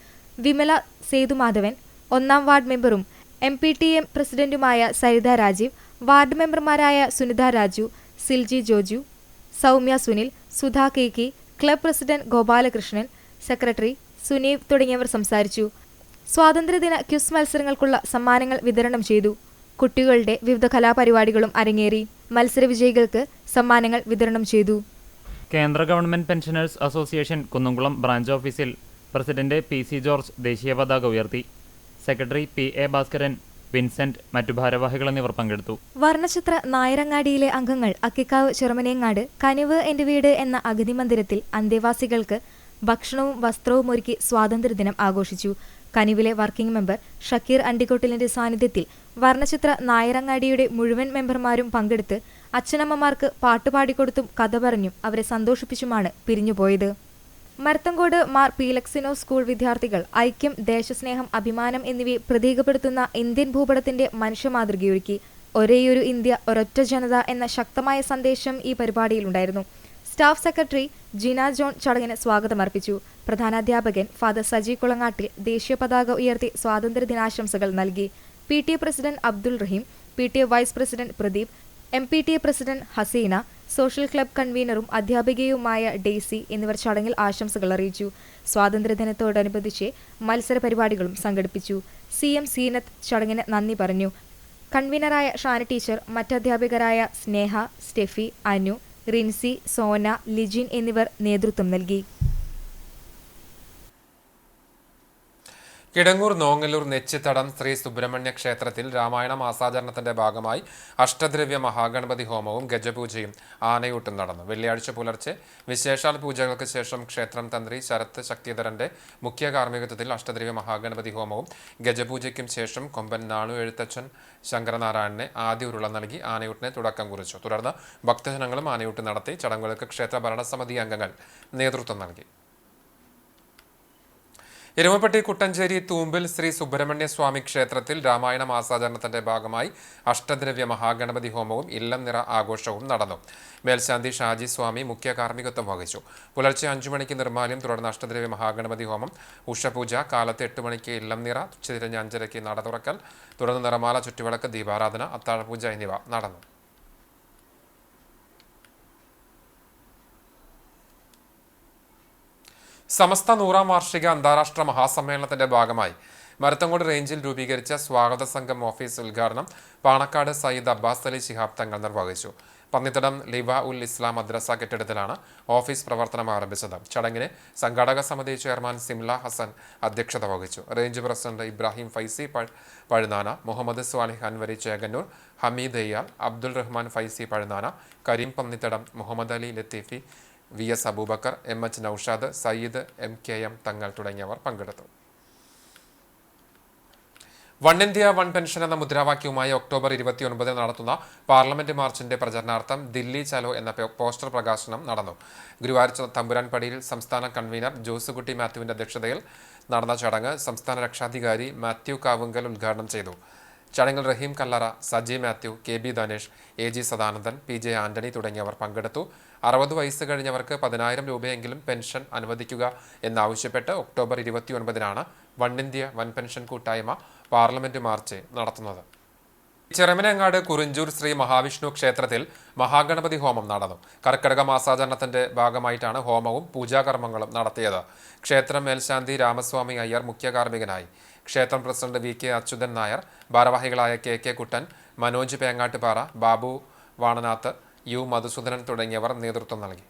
Vimala Sethumadhavan, 1ാം വാർഡ് മെമ്പറും MPTA പ്രസിഡന്റുമായ സരിത രാജീവ്, വാർഡ് മെമ്പർമാരായ Sunitha Raju, Silji Joju, Soumya Sunil, Sudha KK, club president Gopalakrishnan, secretary Suneev തുടങ്ങിയവർ സംസാരിച്ചു. സ്വാതന്ത്ര്യദിന ക്വിസ് മത്സരങ്ങൾക്കുള്ള സമ്മാനങ്ങൾ വിതരണം ചെയ്തു. കുട്ടികളുടെ വിവിധ കലാപരിപാടികളും അരങ്ങേറി. മത്സര വിജയികൾക്ക് സമ്മാനങ്ങൾ വിതരണം ചെയ്തു. കേന്ദ്ര government pensioners association Kunnamkulam branch ഓഫീസിൽ പ്രസിഡന്റ് PC ജോർജ് ദേശീയ പതാക ഉയർത്തി. സെക്രട്ടറി PA ഭാസ്കരൻ, വിൻസെന്റ്, മറ്റു ഭാരവാഹികൾ എന്നിവർ പങ്കെടുത്തു. വർണ്ണചിത്ര നായരങ്ങാടിയിലെ അംഗങ്ങൾ അക്കിക്കാവ് ചെറുമനേങ്ങാട് കനിവ് എൻ്റെ വീട് എന്ന അഗതി മന്ദിരത്തിൽ അന്തേവാസികൾക്ക് ഭക്ഷണവും വസ്ത്രവും ഒരുക്കി സ്വാതന്ത്ര്യദിനം ആഘോഷിച്ചു. കനിവിലെ വർക്കിംഗ് മെമ്പർ ഷക്കീർ അണ്ടിക്കൊട്ടിലിന്റെ സാന്നിധ്യത്തിൽ വർണ്ണചിത്ര നായരങ്ങാടിയുടെ മുഴുവൻ മെമ്പർമാരും പങ്കെടുത്ത് അച്ഛനമ്മമാർക്ക് പാട്ടുപാടിക്കൊടുത്തും കഥ പറഞ്ഞും അവരെ സന്തോഷിപ്പിച്ചുമാണ് പിരിഞ്ഞുപോയത്. മരത്തങ്കോട് മാർ പീലക്സിനോ സ്കൂൾ വിദ്യാർത്ഥികൾ ഐക്യം, ദേശസ്നേഹം, അഭിമാനം എന്നിവയെ പ്രതീകപ്പെടുത്തുന്ന ഇന്ത്യൻ ഭൂപടത്തിന്റെ മനുഷ്യമാതൃകയൊരുക്കി. ഒരേയൊരു ഇന്ത്യ, ഒരൊറ്റ ജനത എന്ന ശക്തമായ സന്ദേശം ഈ പരിപാടിയിലുണ്ടായിരുന്നു. സ്റ്റാഫ് സെക്രട്ടറി ജിന ജോൺ ചടങ്ങിന് സ്വാഗതമർപ്പിച്ചു. പ്രധാനാധ്യാപകൻ ഫാദർ സജി കുളങ്ങാട്ടിൽ ദേശീയ പതാക ഉയർത്തി സ്വാതന്ത്ര്യദിനാശംസകൾ നൽകി. PTA president Abdul Rahim, PTA vice president Pradeep, MPTA president Haseena, social club കൺവീനറും അധ്യാപികയുമായ ഡെയ്സി എന്നിവർ ചടങ്ങിൽ ആശംസകൾ അറിയിച്ചു. സ്വാതന്ത്ര്യദിനത്തോടനുബന്ധിച്ച് മത്സര പരിപാടികളും സംഘടിപ്പിച്ചു. CM സീനത്ത് ചടങ്ങിന് നന്ദി പറഞ്ഞു. കൺവീനറായ ഷാന ടീച്ചർ, മറ്റധ്യാപകരായ സ്നേഹ, സ്റ്റെഫി, അനു, റിൻസി, സോന, ലിജിൻ എന്നിവർ നേതൃത്വം നൽകി. കിടങ്ങൂർ നോങ്ങല്ലൂർ നെച്ചിത്തടം ശ്രീ സുബ്രഹ്മണ്യ ക്ഷേത്രത്തിൽ രാമായണ മാസാചരണത്തിന്റെ ഭാഗമായി അഷ്ടദ്രവ്യ മഹാഗണപതി ഹോമവും ഗജപൂജയും ആനയൂട്ടും നടന്നു. വെള്ളിയാഴ്ച പുലർച്ചെ വിശേഷാൽ പൂജകൾക്ക് ശേഷം ക്ഷേത്രം തന്ത്രി ശരത് ശക്തിധരന്റെ മുഖ്യ കാർമ്മികത്വത്തിൽ അഷ്ടദ്രവ്യ മഹാഗണപതി ഹോമവും ഗജപൂജയ്ക്കും ശേഷം കൊമ്പൻ നാണു എഴുത്തച്ഛൻ ശങ്കരനാരായണനെ ആദ്യ ഉരുള നൽകി ആനയൂട്ടിനെ തുടക്കം കുറിച്ചു. തുടർന്ന് ഭക്തജനങ്ങളും ആനയൂട്ട് നടത്തി. ചടങ്ങുകൾക്ക് ക്ഷേത്ര ഭരണസമിതി അംഗങ്ങൾ നേതൃത്വം നൽകി. എരുമപ്പെട്ടി കുട്ടഞ്ചേരി തൂമ്പിൽ ശ്രീ സുബ്രഹ്മണ്യ സ്വാമി ക്ഷേത്രത്തിൽ രാമായണ മാസാചരണത്തിന്റെ ഭാഗമായി അഷ്ടദ്രവ്യ മഹാഗണപതി ഹോമവും ഇല്ലം നിറ ആഘോഷവും നടന്നു. മേൽശാന്തി ഷാജി സ്വാമി മുഖ്യ കാർമ്മികത്വം വഹിച്ചു. പുലർച്ചെ 5 മണിക്ക് നിർമ്മാല്യം, തുടർന്ന് അഷ്ടദ്രവ്യ മഹാഗണപതി ഹോമം, ഉഷപൂജ, കാലത്ത് 8 മണിക്ക് ഇല്ലം നിറ, ഉച്ചതിരിഞ്ഞ് 5:30 നട തുറക്കൽ, തുടർന്ന് നിറമാല, ചുറ്റുവിളക്ക്, ദീപാരാധന, അത്താഴപൂജ എന്നിവ നടന്നു. സമസ്ത 100ാം വാർഷിക അന്താരാഷ്ട്ര മഹാസമ്മേളനത്തിന്റെ ഭാഗമായി മരത്തങ്കോട് റേഞ്ചിൽ രൂപീകരിച്ച സ്വാഗത സംഘം ഓഫീസ് ഉദ്ഘാടനം പാണക്കാട് സയ്യിദ് അബ്ബാസ് അലി ശിഹാബ് തങ്ങൾ നിർവഹിച്ചു. പന്നിത്തടം ലിവ ഉൽ ഇസ്ലാം മദ്രസ കെട്ടിടത്തിലാണ് ഓഫീസ് പ്രവർത്തനം ആരംഭിച്ചത്. ചടങ്ങിന് സംഘാടക സമിതി ചെയർമാൻ സിംല ഹസൻ അധ്യക്ഷത വഹിച്ചു. Range president Ibrahim Faizy Pazhunana, Muhammad Swalih Anwari Chekannur, Hameed Ayyal, Abdul Rahman Faizy Pazhunana, Kareem Pannithadam, Muhammad Ali Latheefi, VS Abubakar, MH Naushad, Sayyid MKM Thangal തുടങ്ങിയവർ പങ്കെടുത്തു. വൺ ഇന്ത്യ വൺ പെൻഷൻ എന്ന മുദ്രാവാക്യവുമായി ഒക്ടോബർ 29 നടത്തുന്ന പാർലമെന്റ് മാർച്ചിന്റെ പ്രചരണാർത്ഥം ദില്ലി ചലോ എന്ന പോസ്റ്റർ പ്രകാശനം നടന്നു. ഗുരുവായൂർ തമ്പുരാൻപടിയിൽ സംസ്ഥാന കൺവീനർ ജോസുകുട്ടി മാത്യുവിന്റെ അധ്യക്ഷതയിൽ നടന്ന ചടങ്ങ് സംസ്ഥാന രക്ഷാധികാരി മാത്യു കാവുങ്കൽ ഉദ്ഘാടനം ചെയ്തു. ചടങ്ങിൽ റഹീം കല്ലറ, Saji Mathew, KB Dhanesh, AG Sadanandan, PJ Antony തുടങ്ങിയവർ പങ്കെടുത്തു. 60 വയസ്സ് കഴിഞ്ഞവർക്ക് 10,000 രൂപയെങ്കിലും പെൻഷൻ അനുവദിക്കുക എന്നാവശ്യപ്പെട്ട് October 29 one India one pension കൂട്ടായ്മ പാർലമെന്റ് മാർച്ച് നടത്തുന്നത്. ചെറുമനങ്ങാട് കുറിഞ്ചൂർ ശ്രീ മഹാവിഷ്ണു ക്ഷേത്രത്തിൽ മഹാഗണപതി ഹോമം നടന്നു. കർക്കിടക മാസാചരണത്തിന്റെ ഭാഗമായിട്ടാണ് ഹോമവും പൂജാകർമ്മങ്ങളും നടത്തിയത്. ക്ഷേത്രം മേൽശാന്തി രാമസ്വാമി അയ്യർ മുഖ്യ കാർമ്മികനായി. ക്ഷേത്രം പ്രസിഡന്റ് VK അച്യുതൻ നായർ, ഭാരവാഹികളായ KK കുട്ടൻ, മനോജ് പേങ്ങാട്ടുപാറ, ബാബു വാണനാഥ്, U മധുസൂദനൻ തുടങ്ങിയവർ നേതൃത്വം നൽകി.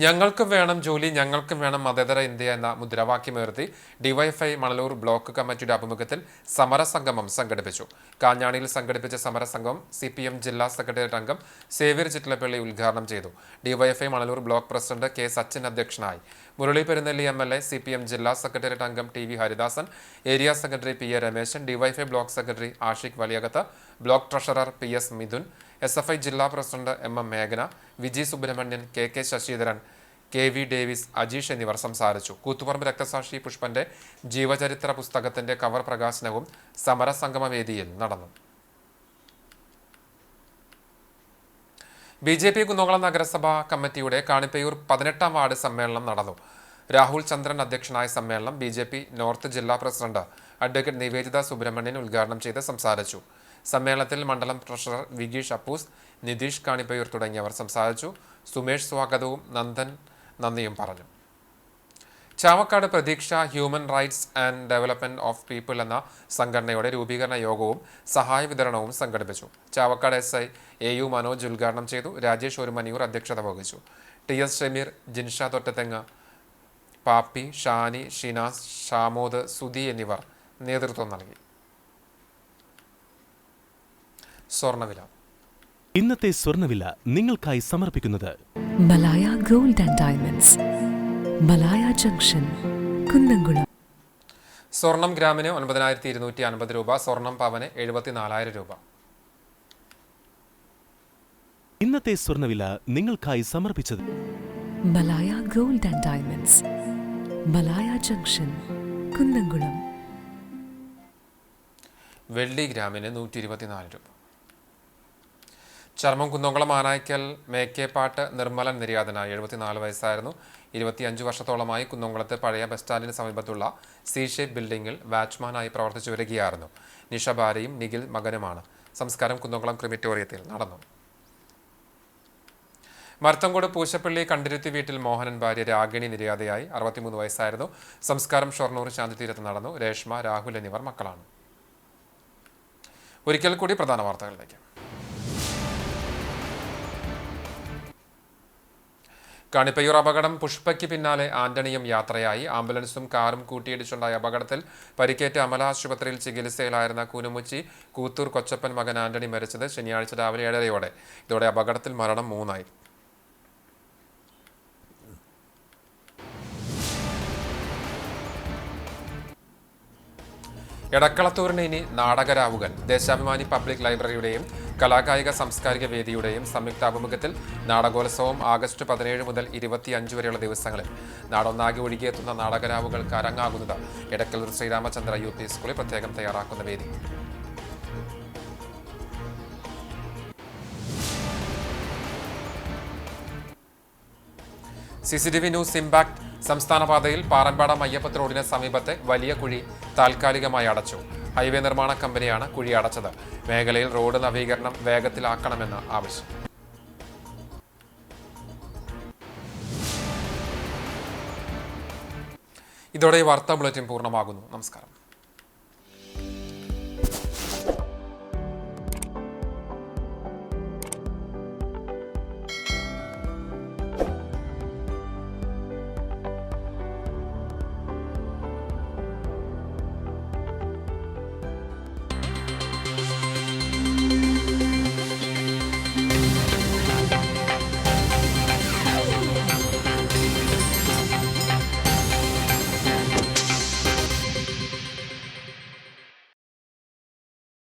ഞങ്ങൾക്കും വേണം ജോലി, ഞങ്ങൾക്കും വേണം മതേതര ഇന്ത്യ എന്ന മുദ്രാവാക്യമുയർത്തി DYFI മണലൂർ ബ്ലോക്ക് കമ്മിറ്റിയുടെ ആഭിമുഖ്യത്തിൽ സമരസംഗമം സംഘടിപ്പിച്ചു. കാഞ്ഞാണിയിൽ സംഘടിപ്പിച്ച സമരസംഗമം CPM ജില്ലാ സെക്രട്ടേറിയറ്റ് അംഗം സേവ്യർ ചിറ്റലപ്പള്ളി ഉദ്ഘാടനം ചെയ്തു. DYFI Manalur block president K Sachin അധ്യക്ഷനായി. മുരളി പെരുന്നെല്ലി MLA, CPM ജില്ലാ സെക്രട്ടേറിയറ്റ് അംഗം TV Haridasan, area secretary PA Rameshan, DYFI block secretary Ashiq Valiyakath, block treasurer PS Mithun, SFI ജില്ലാ പ്രസിഡന്റ് MM മേഘന, വിജി സുബ്രഹ്മണ്യൻ, KK ശശിധരൻ, KV ഡേവിസ്, അജീഷ് എന്നിവർ സംസാരിച്ചു. കൂത്തുപറമ്പ് രക്തസാക്ഷി പുഷ്പന്റെ ജീവചരിത്ര പുസ്തകത്തിന്റെ കവർ പ്രകാശനവും സമരസംഗമവേദിയിൽ നടന്നു. BJP കുന്നംകുളം നഗരസഭ കമ്മിറ്റിയുടെ കാണിപ്പയൂർ 18ാം വാർഡ് സമ്മേളനം നടന്നു. രാഹുൽ ചന്ദ്രൻ അധ്യക്ഷനായ സമ്മേളനം BJP നോർത്ത് ജില്ലാ പ്രസിഡന്റ് അഡ്വക്കേറ്റ് നിവേദിത സുബ്രഹ്മണ്യൻ ഉദ്ഘാടനം ചെയ്ത് സംസാരിച്ചു. സമ്മേളനത്തിൽ മണ്ഡലം ട്രഷറർ വിഗീഷ് അപ്പൂസ്, നിതീഷ് കാണിപ്പയൂർ തുടങ്ങിയവർ സംസാരിച്ചു. സുമേഷ് സ്വാഗതവും നന്ദൻ നന്ദിയും പറഞ്ഞു. ചാവക്കാട് പ്രതീക്ഷ human rights and development of people എന്ന സംഘടനയുടെ രൂപീകരണ യോഗവും സഹായ വിതരണവും സംഘടിപ്പിച്ചു. ചാവക്കാട് SI AU മനോജ് ഉദ്ഘാടനം ചെയ്തു. രാജേഷ് ഒരുമനിയൂർ അധ്യക്ഷത വഹിച്ചു. TS ഷമീർ, ജിൻഷ തൊട്ടത്തെങ്ങ്, പാപ്പി, ഷാനി, ഷിനാസ്, ഷാമോദ്, സുധി എന്നിവർ നേതൃത്വം നൽകി. സ്വർണ്ണവില. ഇന്നത്തെ സ്വർണ്ണവില നിങ്ങൾക്കായി സമർപ്പിക്കുന്നത് Malaya gold and diamonds, Malaya junction, Kunnamkulam. സ്വർണം ഗ്രാമിന് 9,250 രൂപ, സ്വർണം പവന് 74,000 രൂപ. ഇന്നത്തെ സ്വർണ്ണവില നിങ്ങൾക്കായി സമർപ്പിച്ചത് Malaya gold and diamonds, Malaya junction, Kunnamkulam. വെള്ളി ഗ്രാമിന് 124 രൂപ. ചർമ്മം കുന്നംകുളം ആനായ്ക്കൽ മേക്കേപ്പാട്ട് നിർമ്മലൻ നിര്യാതനായി. 74 വയസ്സായിരുന്നു. 25 വർഷത്തോളമായി കുന്നംകുളത്തെ പഴയ ബസ് സ്റ്റാൻഡിന് സമീപത്തുള്ള സി ഷേപ്പ് ബിൽഡിംഗിൽ വാച്ച്മാനായി പ്രവർത്തിച്ചു വരികയായിരുന്നു. നിഷ ഭാര്യയും നിഖിൽ മകനുമാണ്. സംസ്കാരം കുന്നംകുളം ക്രിമിറ്റോറിയത്തിൽ നടന്നു. മരത്തങ്കോട് പൂശപ്പള്ളി കണ്ടിരുത്തി വീട്ടിൽ മോഹനൻ ഭാര്യ രാഗിണി നിര്യാതയായി. 63 വയസ്സായിരുന്നു. സംസ്കാരം ഷൊർണൂർ ശാന്തിതീരത്ത് നടന്നു. രേഷ്മ, രാഹുൽ എന്നിവർ മക്കളാണ്. ഒരിക്കൽ കൂടി പ്രധാന വാർത്തകളിലേക്ക്. കാണിപ്പയ്യൂർ അപകടം. പുഷ്പയ്ക്ക് പിന്നാലെ ആന്റണിയും യാത്രയായി. ആംബുലൻസും കാറും കൂട്ടിയിടിച്ചുണ്ടായ അപകടത്തിൽ പരിക്കേറ്റ് അമല ആശുപത്രിയിൽ ചികിത്സയിലായിരുന്ന കൂനുമുച്ചി കൂത്തൂർ കൊച്ചപ്പൻ മകൻ ആന്റണി മരിച്ചത് ശനിയാഴ്ച രാവിലെ 7:30. ഇതോടെ അപകടത്തിൽ മരണം 3 എടക്കളത്തൂരിന് ഇനി നാടകരാവുകൾ. ദേശാഭിമാനി പബ്ലിക് ലൈബ്രറിയുടെയും കലാകായിക സാംസ്കാരിക വേദിയുടെയും സംയുക്താഭിമുഖ്യത്തിൽ നാടകോത്സവം ആഗസ്റ്റ് 17 മുതൽ 25 വരെയുള്ള ദിവസങ്ങളിൽ നാടൊന്നാകെ ഒഴുകിയെത്തുന്ന നാടകരാവുകൾക്ക് അരങ്ങാകുന്നത് എടക്കലൂർ ശ്രീരാമചന്ദ്ര UP സ്കൂളിൽ പ്രത്യേകം തയ്യാറാക്കുന്ന വേദി. CCTV news impact. സംസ്ഥാന പാതയിൽ പാറൻപാടം അയ്യപ്പത്ത് റോഡിന് സമീപത്തെ വലിയ കുഴി താൽക്കാലികമായി അടച്ചു. ഹൈവേ നിർമ്മാണ കമ്പനിയാണ് കുഴി അടച്ചത്. മേഖലയിൽ റോഡ് നവീകരണം വേഗത്തിലാക്കണമെന്ന് ആവശ്യം. ഇതോടെ വാർത്താ ബുള്ളറ്റിൻ പൂർണ്ണമാകുന്നു. നമസ്കാരം.